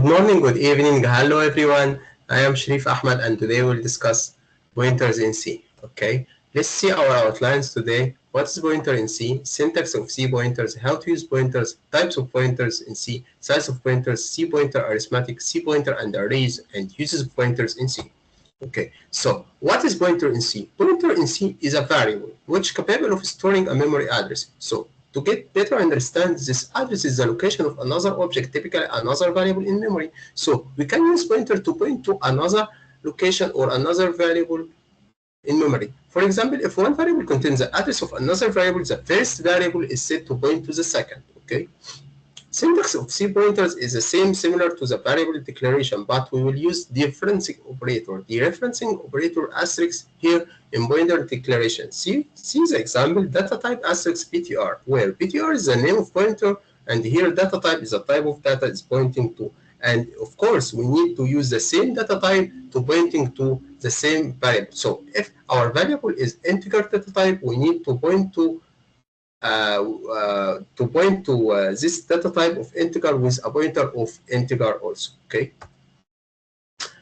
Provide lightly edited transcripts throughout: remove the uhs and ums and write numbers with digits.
Good morning, good evening, hello everyone. I am Sharif Ahmed and today we'll discuss pointers in C. Okay, let's see our outlines today. What is pointer in C? Syntax of C pointers, how to use pointers, types of pointers in C, size of pointers, C pointer arithmetic, C pointer and arrays, and uses of pointers in C. Okay, so what is pointer in C? Pointer in C is a variable which is capable of storing a memory address. So to get better understand, this address is the location of another object, typically another variable in memory. So we can use pointer to point to another location or another variable in memory. For example, if one variable contains the address of another variable, the first variable is said to point to the second. Okay. Syntax of C pointers is the same, similar to the variable declaration, but we will use dereferencing operator. Dereferencing operator asterisk here in pointer declaration. See the example, data type asterisk PTR, where PTR is the name of pointer, and here data type is the type of data it's pointing to. And of course, we need to use the same data type to pointing to the same variable. So if our variable is integer data type, we need to point to this data type of integer with a pointer of integer also. Okay.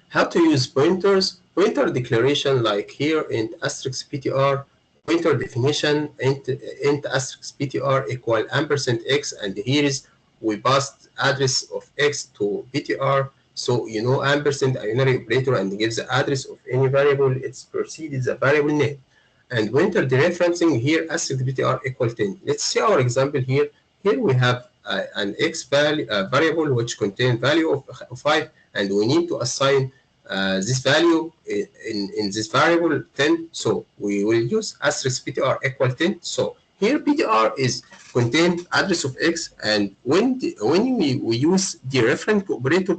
How to use pointers? Pointer declaration like here int asterisk ptr, pointer definition int asterisk ptr equal ampersand x, and here is we passed address of x to ptr. So you know ampersand a unary operator and gives the address of any variable. It's proceeded the variable name. And pointer dereferencing here asterisk ptr equal 10. Let's see our example here. Here we have an x value variable which contains value of 5, and we need to assign this value in this variable 10. So we will use asterisk ptr equal 10. So here ptr is contain address of x, and when we use the reference operator,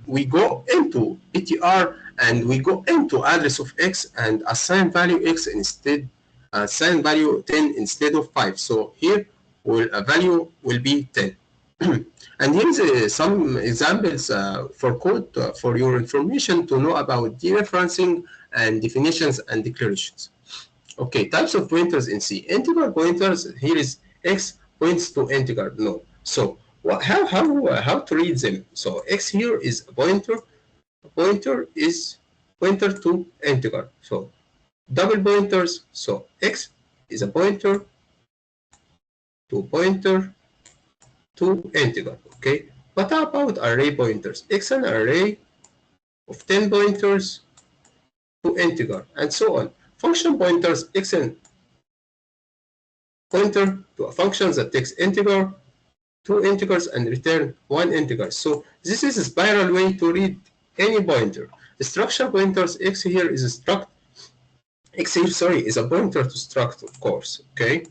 we go into ptr and we go into address of x and assign value x instead, assign value 10 instead of 5. So here a value will be 10. And here's some examples for code for your information to know about dereferencing and definitions and declarations. Okay, types of pointers in C. Integer pointers, here is x points to integer, no. So how to read them? So x here is a pointer is pointer to integer. So double pointers, so x is a pointer to integer. Okay, what about array pointers? X an array of 10 pointers to integer, and so on. Function pointers, x an pointer to a function that takes integer, two integers, and return one integer. So this is a spiral way to read any pointer. The structure pointers, x here is a struct, x here, sorry, is a pointer to struct, of course. Okay.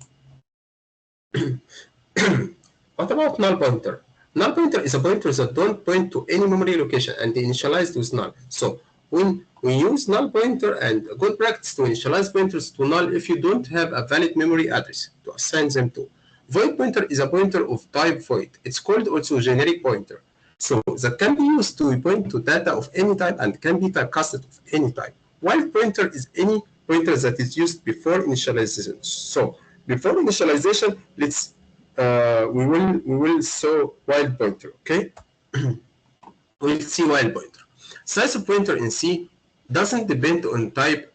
What about null pointer? Null pointer is a pointer that don't point to any memory location and initialized with null. So when we use null pointer, and a good practice to initialize pointers to null if you don't have a valid memory address to assign them to. Void pointer is a pointer of type void. It's called also generic pointer. So that can be used to point to data of any type and can be typecasted of any type. While pointer is any pointer that is used before initialization. So before initialization, we will show while pointer. Okay. We'll see while pointer. Size of pointer in C doesn't depend on type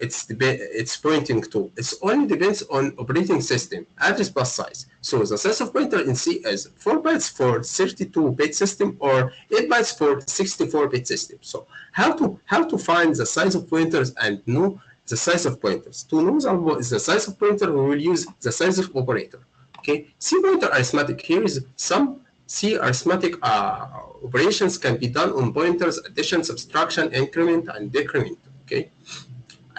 it's pointing to. It only depends on operating system, address bus size. So the size of pointer in C is 4 bytes for 32-bit system or 8 bytes for 64-bit system. So how to find the size of pointers and know the size of pointers? To know the size of pointer, we will use the size of operator. Okay, C pointer arithmetic. Here is some C arithmetic operations can be done on pointers: addition, subtraction, increment, and decrement. Okay,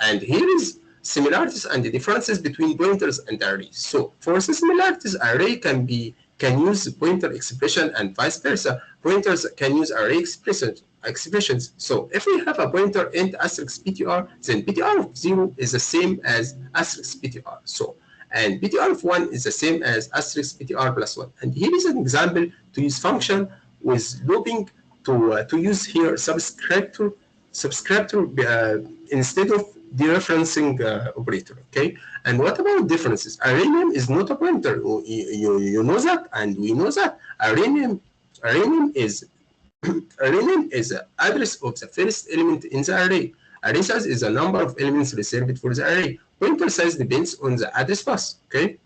and here is similarities and the differences between pointers and arrays. So for the similarities, array can use pointer expression and vice versa. Pointers can use array expressions. So if we have a pointer int asterisk ptr, then ptr of 0 is the same as asterisk ptr. So and ptr of 1 is the same as asterisk ptr plus 1. And here is an example to use function with looping to use here subscriptor instead of dereferencing operator. Okay, and what about differences? Array name is not a pointer. You know that, and we know that array name is Rename is the address of the first element in the array. Array size is the number of elements reserved for the array. Pointer size depends on the address bus. Okay.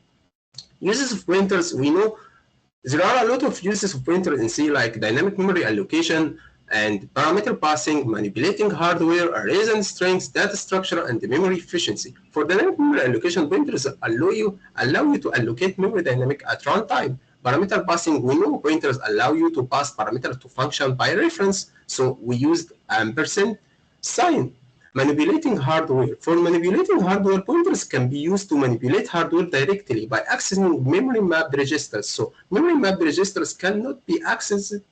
Uses of pointers, we know there are a lot of uses of pointers in C, like dynamic memory allocation and parameter passing, manipulating hardware, arrays and strings, data structure, and memory efficiency. For dynamic memory allocation, pointers allow you to allocate memory dynamic at runtime. Parameter passing, we know pointers allow you to pass parameter to function by reference, so we used ampersand sign. Manipulating hardware. For manipulating hardware, pointers can be used to manipulate hardware directly by accessing memory mapped registers. So memory mapped registers cannot be accessed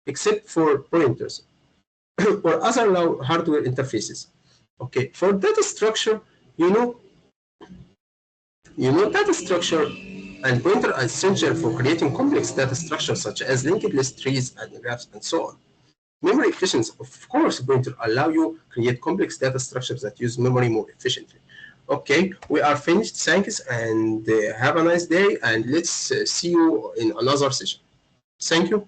except for pointers or other hardware interfaces. Okay, for data structure, you know data structure and pointer are essential for creating complex data structures such as linked list trees and graphs and so on. Memory efficiency, of course, pointer allow you create complex data structures that use memory more efficiently. Okay, we are finished. Thanks and have a nice day, and let's see you in another session. Thank you.